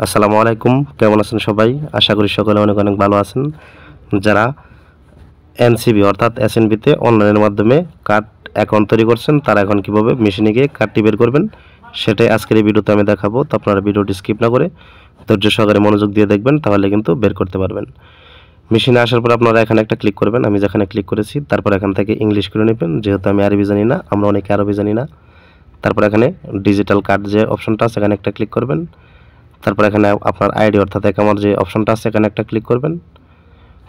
আসসালামু আলাইকুম, কেমন আছেন সবাই? আশা করি সকলে অনেক অনেক ভালো আছেন। যারা এনসিবি অর্থাৎ এসএনবিতে অনলাইনের মাধ্যমে কার্ড অ্যাকাউন্ট তৈরি করছেন, তারা এখন কীভাবে মেশিনে গিয়ে কার্ডটি বের করবেন সেটাই আজকের এই ভিডিওতে আমি দেখাবো। তো আপনারা ভিডিওটি স্কিপ না করে ধৈর্য সহকারে মনোযোগ দিয়ে দেখবেন, তাহলে কিন্তু বের করতে পারবেন। মেশিনে আসার পর আপনারা এখানে একটা ক্লিক করবেন, আমি যেখানে ক্লিক করেছি। তারপর এখান থেকে ইংলিশ করে নেবেন, যেহেতু আমি আরবি জানি না, আমরা অনেকে আরবি জানি না। তারপর এখানে ডিজিটাল কার্ড যে অপশনটা আছে এখানে একটা ক্লিক করবেন। তারপর এখানে আপনার আইডি অর্থাৎ অ্যাকাউন্ট যে অপশনটা আছে এখানে একটা ক্লিক করবেন।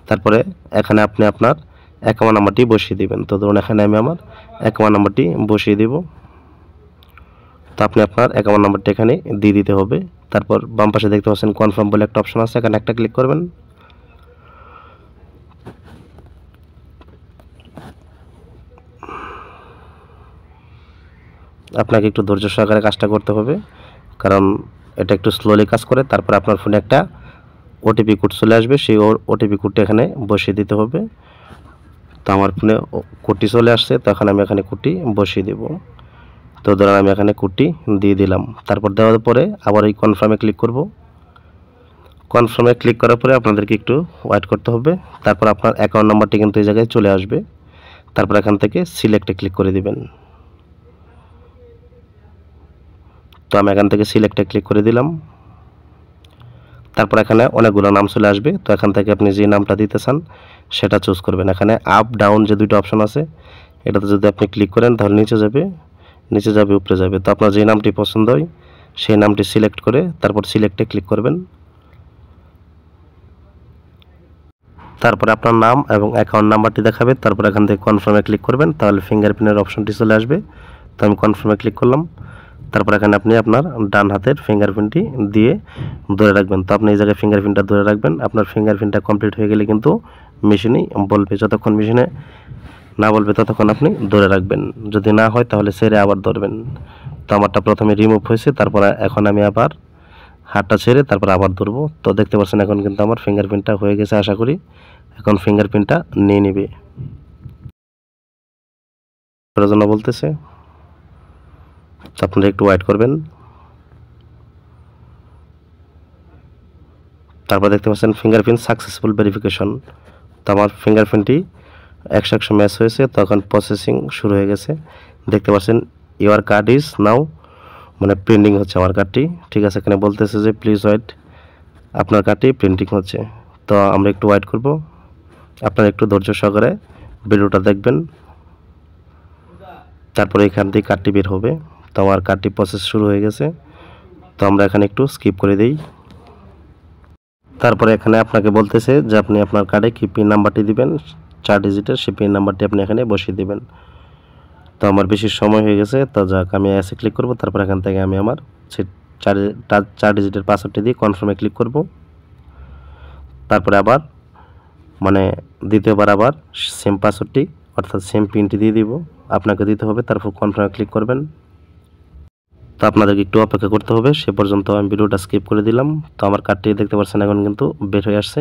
তারপরে এখানে আপনি আপনার অ্যাকাউন্ট নাম্বারটি বসিয়ে দিবেন। তো ধরুন এখানে আমি আমার অ্যাকাউন্ট নাম্বারটি বসিয়ে দিব। তো আপনি আপনার অ্যাকাউন্ট নাম্বারটি এখানে দিয়ে দিতে হবে। তারপর বাম পাশে দেখতে পাচ্ছেন কনফার্ম বলে একটা অপশন আছে, এখানে একটা ক্লিক করবেন। আপনাকে একটু ধৈর্য সহকারে কাজটা করতে হবে, কারণ এটা একটু স্লোলি কাজ করে। তারপর আপনার ফোনে একটা ওটিপি কোড চলে আসবে, সেই ওটিপি কোডটা এখানে বসিয়ে দিতে হবে। তো আমার ফোনে কোডটি চলে আসছে, তো এখন আমি এখানে কোডটি বসিয়ে দেব। তো ধরুন আমি এখানে কোডটি দিয়ে দিলাম। তারপর দেওয়ার পরে আবার এই কনফার্মে ক্লিক করব। কনফার্মে ক্লিক করার পরে আপনাদেরকে একটু ওয়েট করতে হবে। তারপর আপনার অ্যাকাউন্ট নাম্বারটি কিন্তু এই জায়গায় চলে আসবে। তারপর এখান থেকে সিলেক্টে ক্লিক করে দিবেন। তো আমি এখান থেকে সিলেক্টে ক্লিক করে দিলাম। তারপর এখানে অনেকগুলো নাম চলে আসবে, তো এখান থেকে আপনি যে নামটা দিতে চান সেটা চুজ করবেন। এখানে আপ ডাউন যে দুটো অপশন আছে, এটাতে যদি আপনি ক্লিক করেন তাহলে নিচে যাবে উপরে যাবে। তো আপনার যে নামটি পছন্দ হয় সেই নামটি সিলেক্ট করে তারপর সিলেক্টে ক্লিক করবেন। তারপরে আপনার নাম এবং অ্যাকাউন্ট নাম্বারটি দেখাবে। তারপর এখান থেকে কনফার্মে ক্লিক করবেন, তাহলে ফিঙ্গারপ্রিন্টের অপশনটি চলে আসবে। তো আমি কনফার্মে ক্লিক করলাম। তারপর এখানে আপনি আপনার ডান হাতের ফিঙ্গারপ্রিন্টটি দিয়ে ধরে রাখবেন। তো আপনি এই জায়গায় ফিঙ্গারপ্রিন্টটা ধরে রাখবেন। আপনার ফিঙ্গারপ্রিন্টটা কমপ্লিট হয়ে গেলে কিন্তু মেশিনেই বলবে, যতক্ষণ মেশিনে না বলবে ততক্ষণ আপনি ধরে রাখবেন। যদি না হয় তাহলে ছেড়ে আবার ধরবেন। তো আমারটা প্রথমে রিমুভ হয়েছে, তারপর এখন আমি আবার হাতটা ছেড়ে তারপর আবার ধরবো। তো দেখতে পাচ্ছেন এখন কিন্তু আমার ফিঙ্গারপ্রিন্টটা হয়ে গেছে। আশা করি এখন ফিঙ্গারপ্রিন্টটা নিয়ে নেবে। ওটার জন্য বলতেছে, তো আপনারা একটু ওয়েট করবেন। তারপর দেখতে পাচ্ছেন ফিঙ্গারপ্রিন্ট সাকসেসফুল ভেরিফিকেশন। তো আমার ফিঙ্গারপ্রিন্টটি 100 ম্যাচ হয়েছে। তো এখন প্রসেসিং শুরু হয়ে গেছে। দেখতে পাচ্ছেন ইউর কার্ড ইজ নাও, মানে প্রিন্টিং হচ্ছে আমার কার্ডটি। ঠিক আছে, এখানে বলতেছে যে প্লিজ ওয়েট, আপনার কার্ডটি প্রিন্টিং হচ্ছে। তো আমরা একটু ওয়েট করব। আপনারা একটু ধৈর্য সহকারে ভিডিওটা দেখবেন। তারপরে এখান থেকে কার্ডটি বের হবে। তো আমার কার্ডটি প্রসেস শুরু হয়ে গেছে। তো আমরা এখানে একটু স্কিপ করে দিই। তারপরে এখানে আপনাকে বলতেছে যে আপনি আপনার কার্ডে কি পিন নাম্বারটি দিবেন, 4 ডিজিটের, সেই পিন নাম্বারটি আপনি এখানে বসিয়ে দিবেন। তো আমার বেশি সময় হয়ে গেছে, তো যাক আমি এসে ক্লিক করব। তারপর এখান থেকে আমি আমার 4 ডিজিটের পাসওয়ার্ডটি দিয়ে কনফার্মে ক্লিক করব। তারপরে আবার মানে দ্বিতীয়বার আবার সেম পাসওয়ার্ডটি অর্থাৎ সেম পিনটি দিয়ে দিব, আপনাকে দিতে হবে। তারপর কনফার্মে ক্লিক করবেন। তো আপনাদেরকে একটু অপেক্ষা করতে হবে, সে পর্যন্ত আমি ভিডিওটা স্কিপ করে দিলাম। তো আমার কার্ডটি দেখতে পাচ্ছেন এখন কিন্তু বের হয়ে আসছে।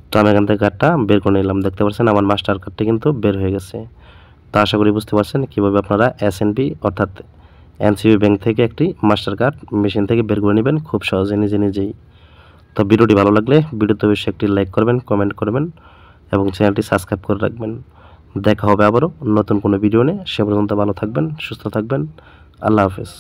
তো আমি এখান থেকে কার্ডটা বের করে নিলাম। দেখতে পাচ্ছেন আমার মাস্টার কার্ডটি কিন্তু বের হয়ে গেছে। তো আশা করি বুঝতে পারছেন কীভাবে আপনারা এসএনবি অর্থাৎ এনসিবি ব্যাংক থেকে একটি মাস্টার কার্ড মেশিন থেকে বের করে নেবেন খুব সহজে নিজেই। তো ভিডিওটি ভালো লাগলে ভিডিওতে অবশ্যই একটি লাইক করবেন, কমেন্ট করবেন এবং চ্যানেলটি সাবস্ক্রাইব করে রাখবেন। দেখা হবে আবারও নতুন কোনো ভিডিও নিয়ে। সে পর্যন্ত ভালো থাকবেন, সুস্থ থাকবেন। আল্লাহ হাফেজ।